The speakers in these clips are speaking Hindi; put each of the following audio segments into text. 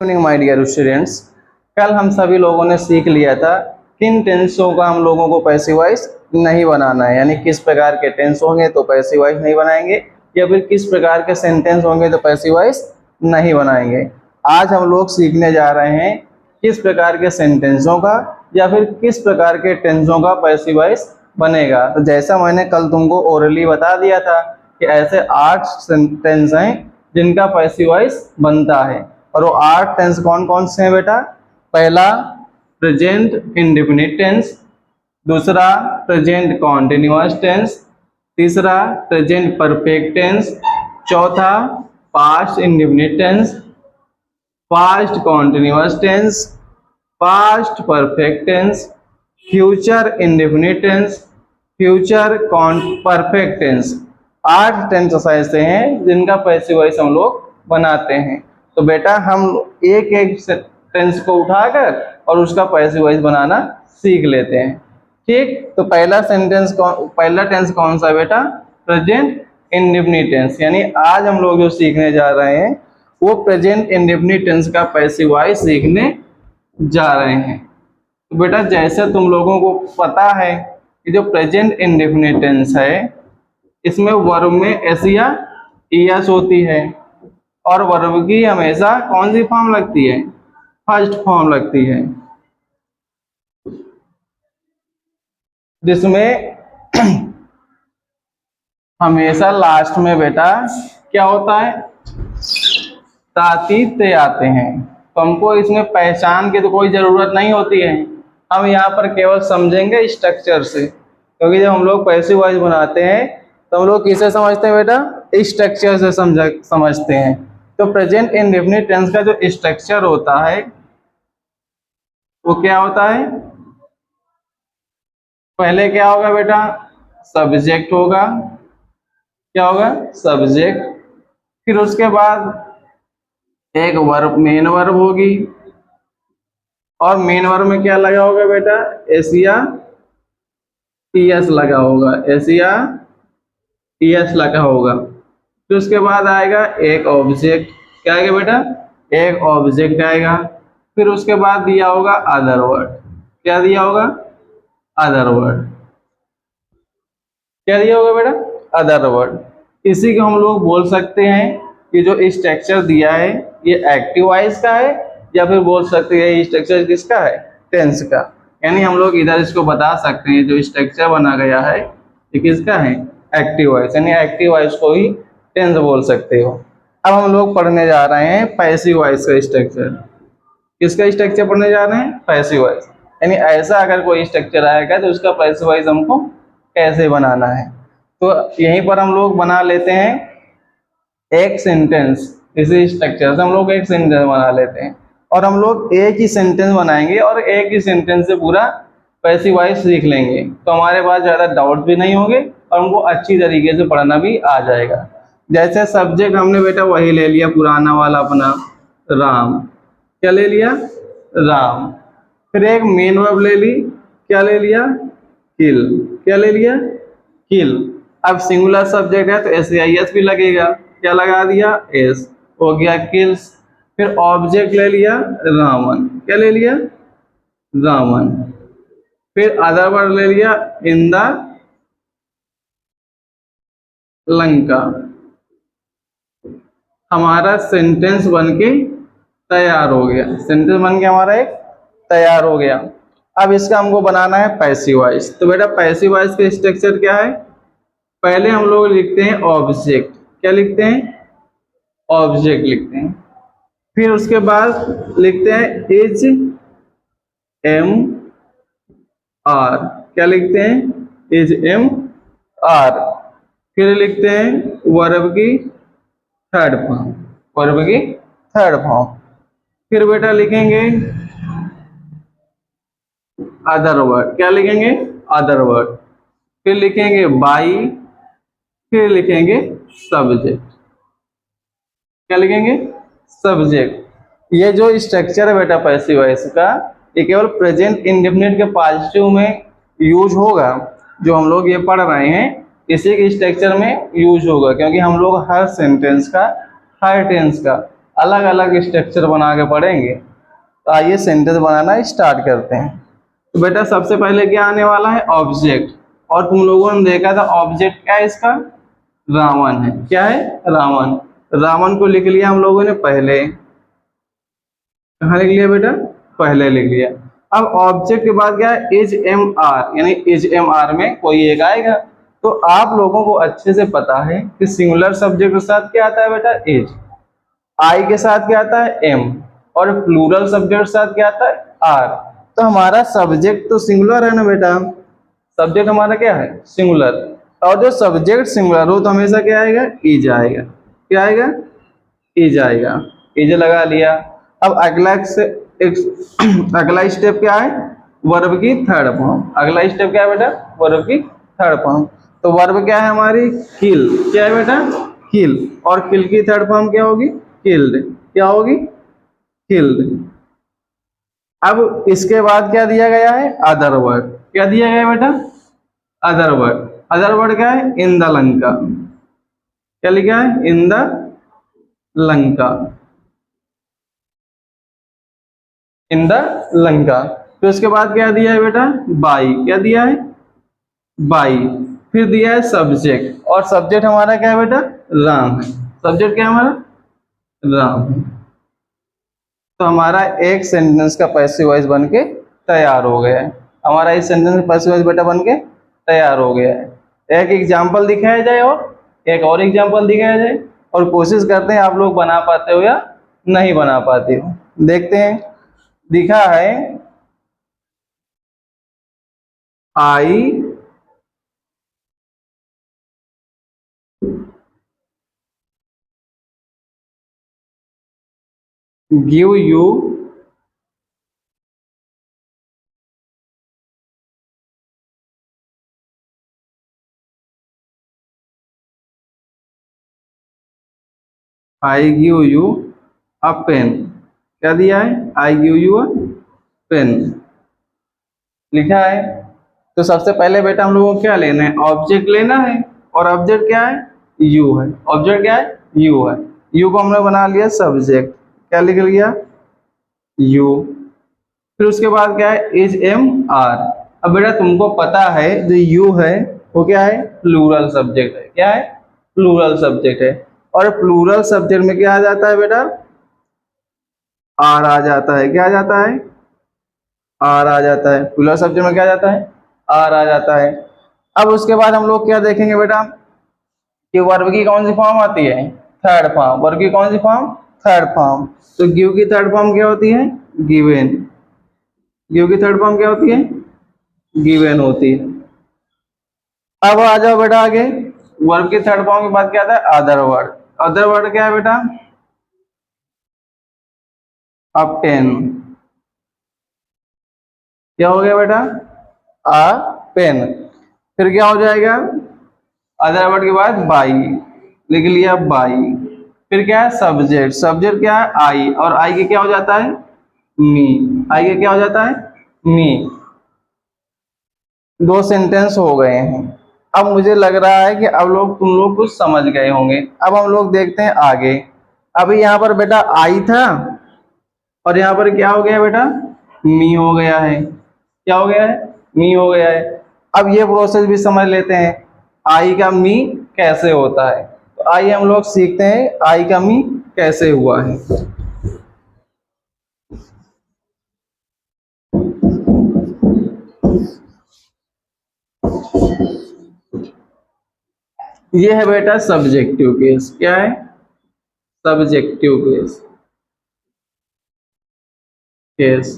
Evening my dear students. कल हम सभी लोगों ने सीख लिया था किन टेंसों का हम लोगों को पैसिव वॉइस नहीं बनाना है, यानी किस प्रकार के टेंस होंगे तो पैसिव वॉइस नहीं बनाएंगे या फिर किस प्रकार के सेंटेंस होंगे तो पैसिव वॉइस नहीं बनाएंगे। आज हम लोग सीखने जा रहे हैं किस प्रकार के सेंटेंसों का या फिर किस प्रकार के टेंसों का पैसिव वॉइस बनेगा। तो जैसा मैंने कल तुमको ओरली बता दिया था कि ऐसे 8 सेंटेंस हैं जिनका पैसिव वॉइस बनता है, और वो 8 टेंस कौन कौन से हैं बेटा? पहला प्रेजेंट इंडेफिनिट टेंस, दूसरा प्रेजेंट कॉन्टिन्यूअस टेंस, तीसरा प्रेजेंट परफेक्ट टेंस, चौथा past indefinite tense, past continuous tense, past perfect tense, future indefinite tense, future perfect tense. 8 tense ऐसे हैं जिनका पैसिव वॉइस हम लोग बनाते हैं। तो बेटा हम एक एक टेंस को उठाकर और उसका पैसिव वॉइस बनाना सीख लेते हैं। ठीक, तो पहला टेंस कौन सा बेटा? Present indefinite tense. यानी आज हम लोग जो सीखने जा रहे हैं वो प्रेजेंट इंडेफिनिट टेंस का पैसिव वॉइस सीखने जा रहे हैं। तो बेटा जैसे तुम लोगों को पता है कि जो प्रेजेंट इंडेफिनिट टेंस है इसमें वर्ब में एस या ईएस होती है, और वर्ब की हमेशा कौन सी फॉर्म लगती है? फर्स्ट फॉर्म लगती है, जिसमें हमेशा लास्ट में बेटा क्या होता है? तातीते आते हैं। तो हमको इसमें पहचान की तो कोई जरूरत नहीं होती है, हम यहाँ पर केवल समझेंगे स्ट्रक्चर से, क्योंकि जब हम लोग पैसिव वॉइस बनाते हैं तो हम लोग किसे समझते हैं बेटा? स्ट्रक्चर से समझते हैं। तो प्रेजेंट इंडेफिनिट टेंस का जो स्ट्रक्चर होता है वो क्या होता है? पहले क्या होगा बेटा? सब्जेक्ट होगा। क्या होगा? सब्जेक्ट। फिर उसके बाद एक वर्ब, मेन वर्ब होगी, और मेन वर्ब में क्या लगा होगा बेटा? एस या टीएस लगा होगा, एस या टीएस लगा होगा। फिर उसके बाद आएगा एक ऑब्जेक्ट। क्या आएगा बेटा? एक ऑब्जेक्ट आएगा। फिर उसके बाद दिया होगा अदर वर्ड। क्या दिया होगा? Other word. क्या दिया होगा बेटा? Other word. इसी को हम लोग बोल सकते हैं कि जो स्ट्रक्चर दिया है ये एक्टिव वॉइस का है, या फिर बोल सकते हैं ये स्ट्रक्चर किसका है? टेंस का। यानी हम लोग इधर इसको बता सकते हैं जो स्ट्रक्चर बना गया है ये किसका है? Active voice. यानी एक्टिव वॉइस को ही टेंस बोल सकते हो। अब हम लोग पढ़ने जा रहे हैं पैसिव वॉइस का स्ट्रक्चर। किसका स्ट्रक्चर पढ़ने जा रहे हैं? Passive voice. यानी ऐसा अगर कोई स्ट्रक्चर आएगा तो उसका पैसिव वॉइस हमको कैसे बनाना है। तो यहीं पर हम लोग बना लेते हैं एक सेंटेंस। इसी स्ट्रक्चर से हम लोग एक सेंटेंस बना लेते हैं, और हम लोग एक ही सेंटेंस बनाएंगे और एक ही सेंटेंस से पूरा पैसिव वॉइस सीख लेंगे। तो हमारे पास ज़्यादा डाउट भी नहीं होंगे और हमको अच्छी तरीके से पढ़ना भी आ जाएगा। जैसे सब्जेक्ट हमने बेटा वही ले लिया पुराना वाला अपना, राम। क्या ले लिया? राम। फिर एक मेन वर्ब ले ली। क्या ले लिया? किल। क्या ले लिया? किल। अब सिंगुलर सब्जेक्ट है तो एस या एस भी लगेगा। क्या लगा दिया? एस। हो गया किल्स। फिर ऑब्जेक्ट ले लिया रावण। क्या ले लिया? रावण। फिर अदर वर्ड ले लिया इन द लंका। हमारा सेंटेंस बनके तैयार हो गया। सेंटेंस बन के हमारा एक तैयार हो गया। अब इसका हमको बनाना है पैसिव वॉइस। तो बेटा पैसिव वॉइस का स्ट्रक्चर क्या है? पहले हम लोग लिखते हैं ऑब्जेक्ट। क्या लिखते हैं? ऑब्जेक्ट लिखते हैं। फिर उसके बाद लिखते हैं इज एम आर। क्या लिखते हैं? Is am are. फिर लिखते हैं वर्ब की थर्ड फॉर्म। वर्ब की थर्ड फॉर्म। फिर बेटा लिखेंगे अदर वर्ड। क्या लिखेंगे? Other word. फिर लिखेंगे बाई। फिर लिखेंगे सब्जेक्ट। क्या लिखेंगे? सब्जेक्ट। ये जो स्ट्रक्चर है बेटा पैसिव वॉइस का, ये केवल प्रेजेंट इंडेफिनिट के पॉजिटिव में यूज होगा। जो हम लोग ये पढ़ रहे हैं इसी के स्ट्रक्चर में यूज होगा, क्योंकि हम लोग हर सेंटेंस का, हर टेंस का अलग अलग स्ट्रक्चर बना के पढ़ेंगे। तो आइए सेंटेंस बनाना स्टार्ट करते हैं। तो बेटा सबसे पहले क्या आने वाला है, ऑब्जेक्ट। और तुम लोगों ने देखा था ऑब्जेक्ट क्या है इसका, रावण है। क्या है, रावण। रावण को लिख लिया हम लोगों ने पहले, कहाँ लिख लिया बेटा, पहले लिख लिया। अब ऑब्जेक्ट के बाद क्या है, इज एम आर, यानी इज एम आर में कोई एक आएगा। तो आप लोगों को अच्छे से पता है कि सिंगुलर सब्जेक्ट के साथ क्या आता है बेटा, इज। आई के साथ क्या आता है, एम। और प्लूरल सब्जेक्ट के साथ क्या आता है, आर। तो हमारा सब्जेक्ट तो सिंगुलर है ना बेटा, सब्जेक्ट हमारा क्या है, सिंगुलर। और जो सब्जेक्ट सिंगुलर हो तो हमेशा क्या आएगा, इज आएगा। क्या आएगा, इज आएगा। इज लगा लिया। अब अगला से अगला स्टेप क्या है, वर्ब की थर्ड फॉर्म। अगला स्टेप क्या है बेटा, वर्ब की थर्ड फॉर्म। तो वर्ब क्या है हमारी, किल। क्या है बेटा, किल। और किल की थर्ड फॉर्म क्या होगी, किल्ड। क्या होगी, किल्ड। अब इसके बाद क्या दिया गया है, अदर वर्ड। क्या दिया गया है बेटा, अदर वर्ड। अदर वर्ड क्या है, इन द लंका। क्या लिखा है, in the Lanka. In the Lanka. तो इसके बाद क्या दिया है बेटा, बाई। क्या दिया है, बाई। फिर दिया है सब्जेक्ट, और सब्जेक्ट हमारा क्या है बेटा, राम है। सब्जेक्ट क्या है हमारा, राम है। तो हमारा एक सेंटेंस का पैसिव वॉइस बन के तैयार हो गया है। हमारा इस सेंटेंस का पैसिव वॉइस बेटा बन के तैयार हो गया है। एक एग्जाम्पल दिखाया जाए और एक और एग्जाम्पल दिखाया जाए, और कोशिश करते हैं आप लोग बना पाते हो या नहीं बना पाते हो। देखते हैं। दिखा है, I give you I give you a pen. क्या दिया है, I give you a pen लिखा है। तो सबसे पहले बेटा हम लोगों को क्या लेना है, ऑब्जेक्ट लेना है। और ऑब्जेक्ट क्या है, यू है। ऑब्जेक्ट क्या है, यू है। यू को हमने बना लिया सब्जेक्ट। क्या लिख लिया, यू। फिर उसके बाद क्या है, इज एम आर। अब बेटा तुमको पता है जो यू है वो क्या है, प्लूरल सब्जेक्ट है। क्या है, प्लूरल सब्जेक्ट है। और प्लूरल सब्जेक्ट में क्या आ जाता है बेटा, आर आ जाता है। क्या आ जाता है, आर आ जाता है। प्लूरल सब्जेक्ट में क्या आ जाता है, आर आ जाता है। अब उसके बाद हम लोग क्या देखेंगे बेटा, कि वर्ब की कौन सी फॉर्म आती है, थर्ड फॉर्म। वर्ब की कौन सी फॉर्म, थर्ड फॉर्म। तो गिव की थर्ड फॉर्म क्या होती है, गिवन। गिव की थर्ड फॉर्म क्या होती है, गिवन होती है। अब आ जाओ बेटा आगे, वर्ब की थर्ड फॉर्म के बाद क्या आता है, अदर वर्ड। अदर वर्ड क्या है बेटा, ऑब्टेन। क्या हो गया बेटा, आ पेन। फिर क्या हो जाएगा, अदर वर्ड के बाद बाई, लिख लिया बाई। फिर क्या है, सब्जेक्ट। सब्जेक्ट क्या है, आई। और आई के क्या हो जाता है, मी। आई के क्या हो जाता है, मी। दो सेंटेंस हो गए हैं। अब मुझे लग रहा है कि अब लोग तुम लोग कुछ समझ गए होंगे। अब हम लोग देखते हैं आगे। अभी यहाँ पर बेटा आई था, और यहाँ पर क्या हो गया बेटा, मी हो गया है। क्या हो गया है, मी हो गया है। अब ये प्रोसेस भी समझ लेते हैं, आई का मी कैसे होता है। तो आइए हम लोग सीखते हैं आई का मी कैसे हुआ है। ये है बेटा सब्जेक्टिव केस। क्या है, सब्जेक्टिव केस। केस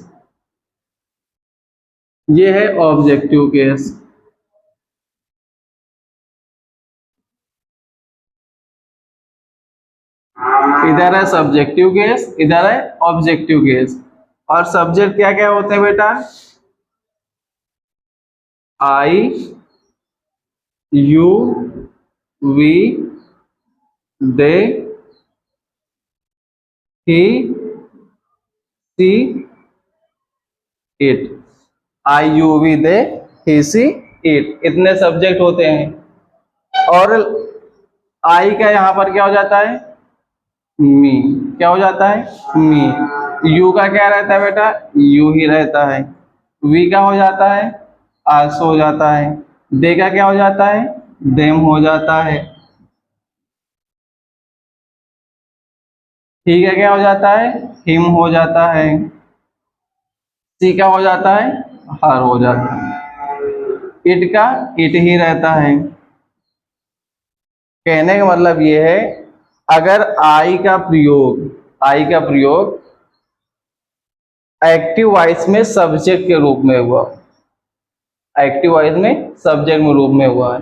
ये है ऑब्जेक्टिव केस। इधर है सब्जेक्टिव केस, इधर है ऑब्जेक्टिव केस। और सब्जेक्ट क्या क्या होते हैं बेटा, I, you, we, they, he, she, it. I, you, we, they, he, she, it, इतने सब्जेक्ट होते हैं। और आई का यहां पर क्या हो जाता है, मी। क्या हो जाता है, मी। यू का क्या रहता है बेटा, यू ही रहता है। वी का हो जाता है, आल्सो हो जाता है। दे का क्या हो जाता है, देम हो जाता है। ही का क्या हो जाता है, हिम हो जाता है। सी का हो जाता है, हर हो जाता है। इट का इट ही रहता है। कहने का मतलब ये है, अगर आई का प्रयोग एक्टिव वॉइस में सब्जेक्ट के रूप में हुआ, एक्टिव वॉइस में सब्जेक्ट में रूप में हुआ है,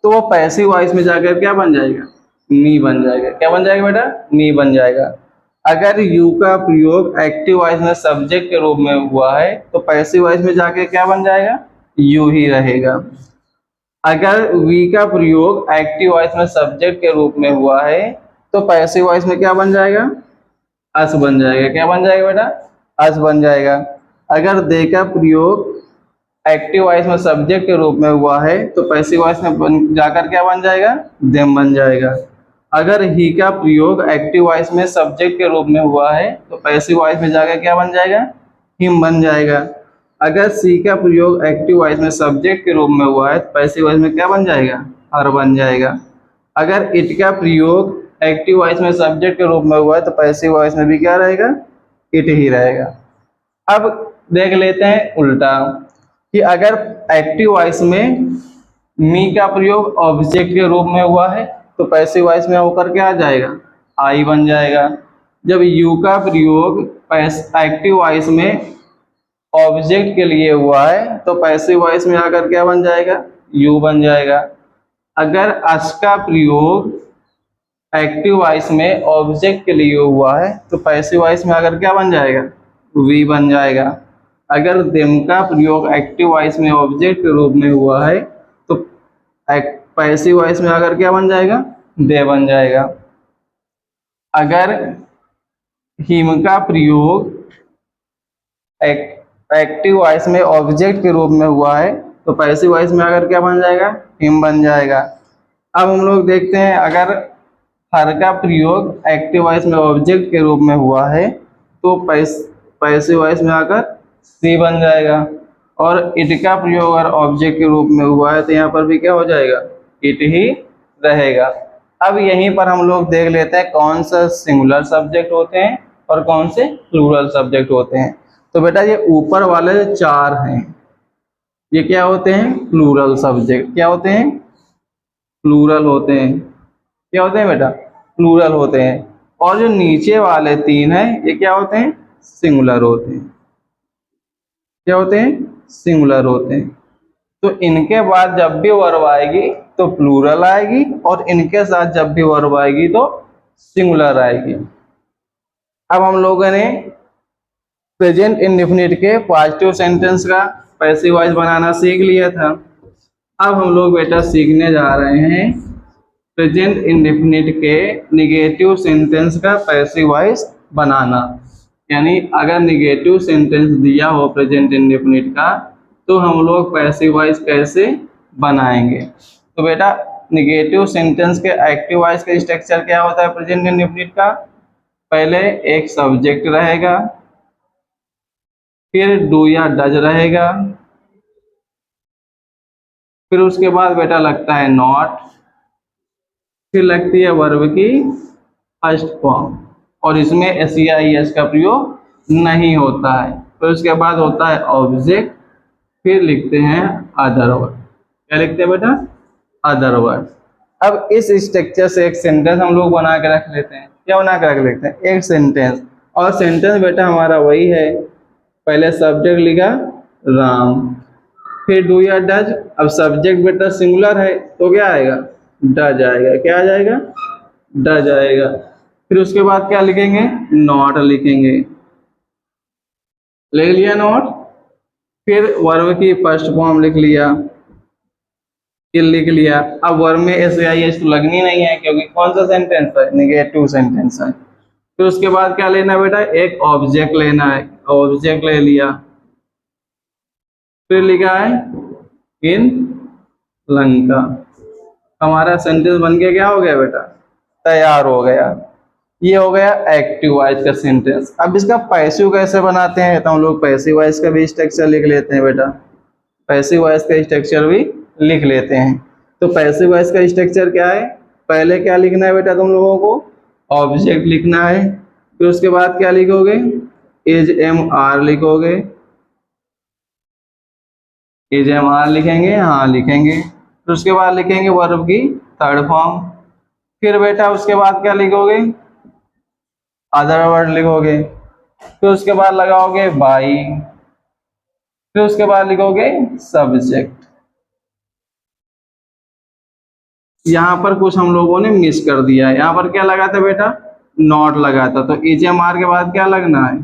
तो वो पैसिव वॉइस में जाकर क्या बन जाएगा, मी बन जाएगा। क्या बन जाएगा बेटा, मी बन जाएगा। अगर यू का प्रयोग एक्टिव वॉइस में सब्जेक्ट के रूप में हुआ है तो पैसिव वॉइस में जाके क्या बन जाएगा, यू ही रहेगा। अगर वी का प्रयोग एक्टिव वॉइस में सब्जेक्ट के रूप में हुआ है तो पैसिव वॉइस में क्या बन जाएगा, अस बन जाएगा। क्या बन जाएगा बेटा, अस बन जाएगा। अगर दे का प्रयोग एक्टिव वॉइस में सब्जेक्ट के रूप में हुआ है तो पैसिव वॉइस में जाकर क्या बन जाएगा, देम बन जाएगा। अगर ही का प्रयोग एक्टिव वॉइस में सब्जेक्ट के रूप में हुआ है तो पैसिव वॉइस में जाकर क्या बन जाएगा, हिम बन जाएगा। अगर सी का प्रयोग एक्टिव वॉइस में सब्जेक्ट के रूप में हुआ है तो पैसिव वॉइस में क्या बन जाएगा, हर बन जाएगा। अगर इट का प्रयोग एक्टिव वॉइस में सब्जेक्ट के रूप में हुआ है तो पैसिव वॉइस में भी क्या रहेगा, इट ही रहेगा। अब देख लेते हैं उल्टा, कि अगर एक्टिव वॉइस में मी का प्रयोग ऑब्जेक्ट के रूप में हुआ है तो पैसिव वॉइस में होकर क्या आ जाएगा, आई बन जाएगा। जब यू का प्रयोग एक्टिव वॉइस में ऑब्जेक्ट के लिए हुआ है तो पैसिव वॉइस में आकर क्या बन जाएगा, यू बन जाएगा। अगर अस का प्रयोग एक्टिव वॉइस में ऑब्जेक्ट के लिए हुआ है तो पैसिव वॉइस में आकर क्या बन जाएगा, वी बन जाएगा। अगर देम का प्रयोग एक्टिव वॉइस में ऑब्जेक्ट के रूप में हुआ है तो पैसिव वॉइस में आकर क्या बन जाएगा, दे बन जाएगा। अगर हिम का प्रयोग एक्टिव वॉइस में ऑब्जेक्ट के रूप में हुआ है तो पैसिव वॉइस में आकर क्या बन जाएगा, हिम बन जाएगा। अब हम लोग देखते हैं, अगर हर का प्रयोग एक्टिव वॉइस में ऑब्जेक्ट के रूप में हुआ है तो पैसिव वॉइस में आकर सी बन जाएगा। और इट का प्रयोग अगर ऑब्जेक्ट के रूप में हुआ है तो यहाँ पर भी क्या हो जाएगा, इट ही रहेगा। अब यहीं पर हम लोग देख लेते हैं कौन सा सिंगुलर सब्जेक्ट होते हैं और कौन से प्लूरल सब्जेक्ट होते हैं। तो बेटा ये ऊपर वाले चार हैं, ये क्या होते हैं, प्लूरल सब्जेक्ट। क्या होते हैं, प्लूरल होते हैं। क्या होते हैं बेटा, प्लूरल होते हैं। और जो नीचे वाले तीन हैं ये क्या होते हैं, सिंगुलर होते हैं। क्या होते हैं, सिंगुलर होते हैं। तो इनके बाद जब भी वर्ब आएगी तो प्लूरल आएगी और इनके साथ जब भी वर्ब आएगी तो सिंगुलर आएगी। अब हम लोगों ने प्रेजेंट इंडेफिनिट के पॉजिटिव सेंटेंस का पैसिव वॉइस बनाना सीख लिया था। अब हम लोग बेटा सीखने जा रहे हैं प्रेजेंट इंडेफिनिट के निगेटिव सेंटेंस का पैसिव वॉइस बनाना। यानी अगर निगेटिव सेंटेंस दिया हो प्रेजेंट इंडेफिनिट का तो हम लोग पैसिव वॉइस कैसे बनाएंगे। तो बेटा निगेटिव सेंटेंस के एक्टिव वॉइस का स्ट्रक्चर क्या होता है प्रेजेंट इंडेफिनिट का, पहले एक सब्जेक्ट रहेगा, फिर डू या डज रहेगा, फिर उसके बाद बेटा लगता है नॉट, फिर लगती है वर्ब की फर्स्ट फॉर्म और इसमें एस या एस का प्रयोग नहीं होता है। फिर उसके बाद होता है ऑब्जेक्ट, फिर लिखते हैं अदर वर्ड। क्या लिखते हैं बेटा, अदर वर्ड। अब इस स्ट्रक्चर से एक सेंटेंस हम लोग बना के रख लेते हैं। क्या बना के रख लेते हैं, एक सेंटेंस। और सेंटेंस बेटा हमारा वही है, पहले सब्जेक्ट लिखा राम, फिर डू या डज। अब सब्जेक्ट बेटा सिंगुलर है तो क्या आएगा, डज आएगा। क्या आ जाएगा, डज आएगा। फिर उसके बाद क्या लिखेंगे, नॉट लिखेंगे। लिख लिया नॉट, फिर वर्ब की फर्स्ट फॉर्म लिख लिया, ये लिख लिया। अब वर्ब में एस या एस तो लगनी नहीं है क्योंकि कौन सा सेंटेंस है, निगेटिव सेंटेंस है। फिर उसके बाद क्या लेना है बेटा, एक ऑब्जेक्ट लेना है, ऑब्जेक्ट ले लिया। फिर लिखा है इन लंका। हमारा सेंटेंस बन के क्या हो गया बेटा, तैयार हो गया। ये हो गया एक्टिव वॉइस का सेंटेंस। अब इसका पैसिव कैसे बनाते हैं, तो हम लोग पैसिव वॉइस का भी स्ट्रक्चर लिख लेते हैं बेटा, पैसिव वॉइस का स्ट्रक्चर भी लिख लेते हैं। तो पैसिव वॉइस का स्ट्रक्चर क्या है, पहले क्या लिखना है बेटा तुम लोगों को, ऑब्जेक्ट लिखना है, फिर उसके बाद क्या लिखोगे, इज एम आर लिखोगे, इज एम आर लिखेंगे, हाँ लिखेंगे, फिर उसके बाद लिखेंगे वर्ब की थर्ड फॉर्म, फिर बेटा उसके बाद क्या लिखोगे, अदर वर्ड लिखोगे, फिर उसके बाद लगाओगे बाई, फिर उसके बाद लिखोगे सब्जेक्ट। यहाँ पर कुछ हम लोगों ने मिस कर दिया है, यहाँ पर क्या लगा था बेटा, नॉट लगा था, तो इज एम आर के बाद क्या लगना है,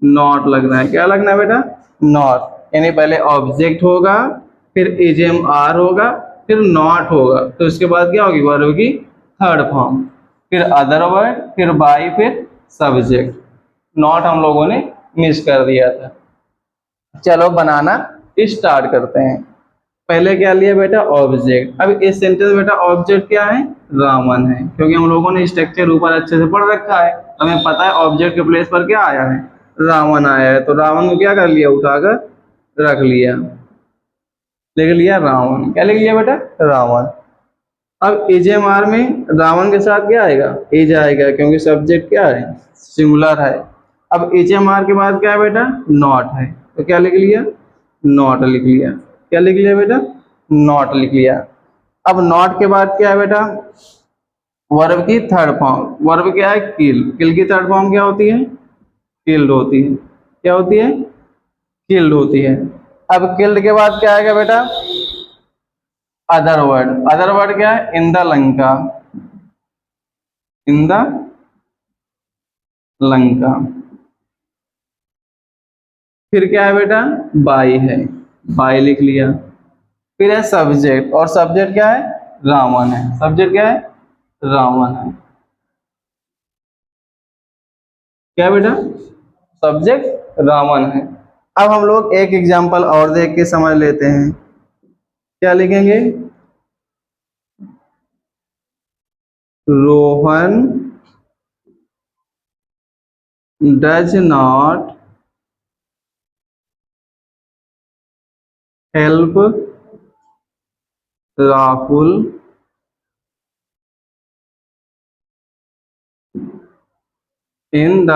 नॉट लगना है। क्या लगना है बेटा, नॉट, यानी पहले ऑब्जेक्ट होगा, फिर इज एम आर होगा, फिर नॉट होगा, तो उसके बाद क्या होगी, वर्ब की थर्ड फॉर्म, फिर अदर वर्ड, फिर बाई, फिर सब्जेक्ट। नॉट हम लोगों ने मिस कर दिया था। चलो बनाना स्टार्ट करते हैं। पहले क्या लिया बेटा, ऑब्जेक्ट। अब इस सेंटेंस बेटा ऑब्जेक्ट क्या है, रामन है, क्योंकि हम लोगों ने स्ट्रक्चर ऊपर अच्छे से पढ़ रखा है, हमें पता है ऑब्जेक्ट के प्लेस पर क्या आया है, रावण आया है, तो रावण को क्या कर लिया, उठाकर रख लिया, लिख लिया रावण। क्या लिख लिया बेटा, रावण। अब इजेएमआर में रावण के साथ क्या आएगा, इज आएगा, क्योंकि सब्जेक्ट क्या है, सिंगुलर है। अब इजेएमआर के बाद क्या है बेटा, नॉट है, तो क्या लिख लिया, नॉट लिख लिया। क्या लिख लिया बेटा, नॉट लिख लिया। अब नॉट के बाद क्या है बेटा, वर्ब की थर्ड फॉर्म। वर्ब क्या है, किल। किल की थर्ड फॉर्म क्या होती है, किल्ड होती है। क्या होती है, किल्ड होती है। अब किल्ड के बाद क्या आएगा बेटा, अदर वर्ड। अदर वर्ड क्या है, in the Lanka, in the Lanka. फिर क्या है बेटा, बाई है, बाई लिख लिया। फिर है सब्जेक्ट, और सब्जेक्ट क्या है, रावण है। सब्जेक्ट क्या है, रावण है। क्या बेटा, सब्जेक्ट रावण है। अब हम लोग एक एग्जांपल और देख के समझ लेते हैं। क्या लिखेंगे, Rohan does not help Rahul in the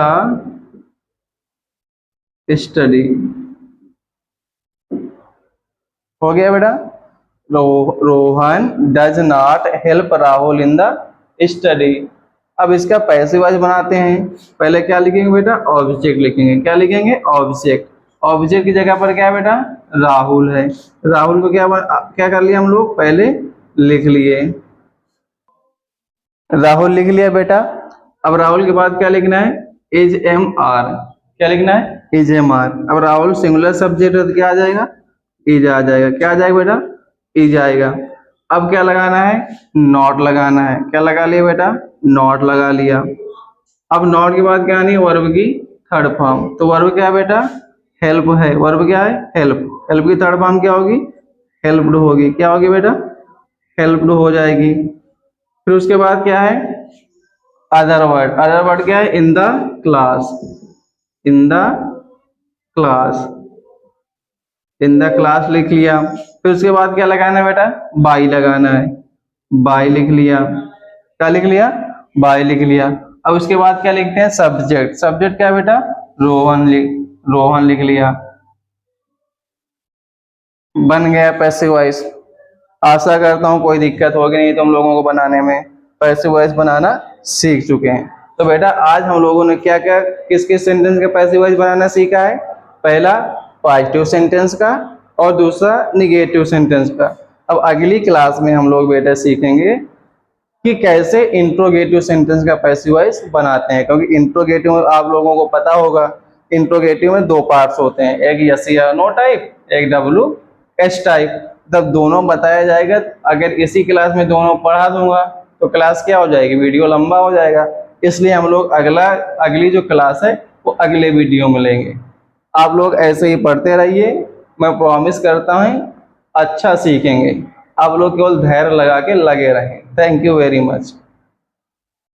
study. हो गया बेटा, Rohan does not help Rahul in the study. अब इसका पैसिव वॉइस बनाते हैं। पहले क्या लिखेंगे बेटा, ऑब्जेक्ट लिखेंगे। क्या लिखेंगे, ऑब्जेक्ट। ऑब्जेक्ट की जगह पर क्या है बेटा, राहुल है। राहुल को क्या कर लिया हम लोग, पहले लिख लिए, राहुल लिख लिया बेटा। अब राहुल के बाद क्या लिखना है, इज एम आर। क्या लिखना है, इज एम आर। अब राहुल सिंगुलर सब्जेक्ट है तो क्या आ जाएगा, इज आ जाएगा। क्या आ जाएगा बेटा, इज आएगा। अब क्या लगाना है, नॉट लगाना है। क्या लगा लिया बेटा, नॉट लगा लिया। अब नॉट के बाद क्या आनी है, वर्ब की थर्ड फॉर्म। तो वर्ब क्या है बेटा, हेल्प है। वर्ब क्या है, हेल्प। हेल्प की थर्ड फॉर्म क्या होगी, हेल्प्ड होगी। क्या होगी बेटा, हेल्प्ड हो जाएगी। फिर उसके बाद क्या है, अदर वर्ड। अदर वर्ड क्या है, in the class, in the class, in the class लिख लिया। फिर उसके बाद क्या लगाना है बेटा, बाई लगाना है, बाई लिख लिया। क्या लिख लिया, बाई लिख लिया। अब उसके बाद क्या लिखते हैं, सब्जेक्ट। सब्जेक्ट क्या है बेटा, रोहन लिख लिया। बन गया पैसिव वॉइस। आशा करता हूँ कोई दिक्कत होगी नहीं तुम लोगों को बनाने में, पैसिव वॉइस बनाना सीख चुके हैं। तो बेटा आज हम लोगों ने क्या क्या किस किस सेंटेंस का पैसिव वॉइस बनाना सीखा है, पहला पॉजिटिव सेंटेंस का और दूसरा निगेटिव सेंटेंस का। अब अगली क्लास में हम लोग बेटा सीखेंगे कि कैसे इंट्रोगेटिव सेंटेंस का पैसिव वॉइस बनाते हैं, क्योंकि इंट्रोगेटिव में आप लोगों को पता होगा, इंट्रोगेटिव में दो पार्ट्स होते हैं, एक यस या नो टाइप, एक WH टाइप। तब दोनों बताया जाएगा। अगर इसी क्लास में दोनों पढ़ा दूंगा तो क्लास क्या हो जाएगी, वीडियो लंबा हो जाएगा। इसलिए हम लोग अगली जो क्लास है वो अगले वीडियो में लेंगे। आप लोग ऐसे ही पढ़ते रहिए, मैं प्रॉमिस करता हूँ अच्छा सीखेंगे। आप लोग केवल धैर्य लगा के लगे रहें। Thank you very much.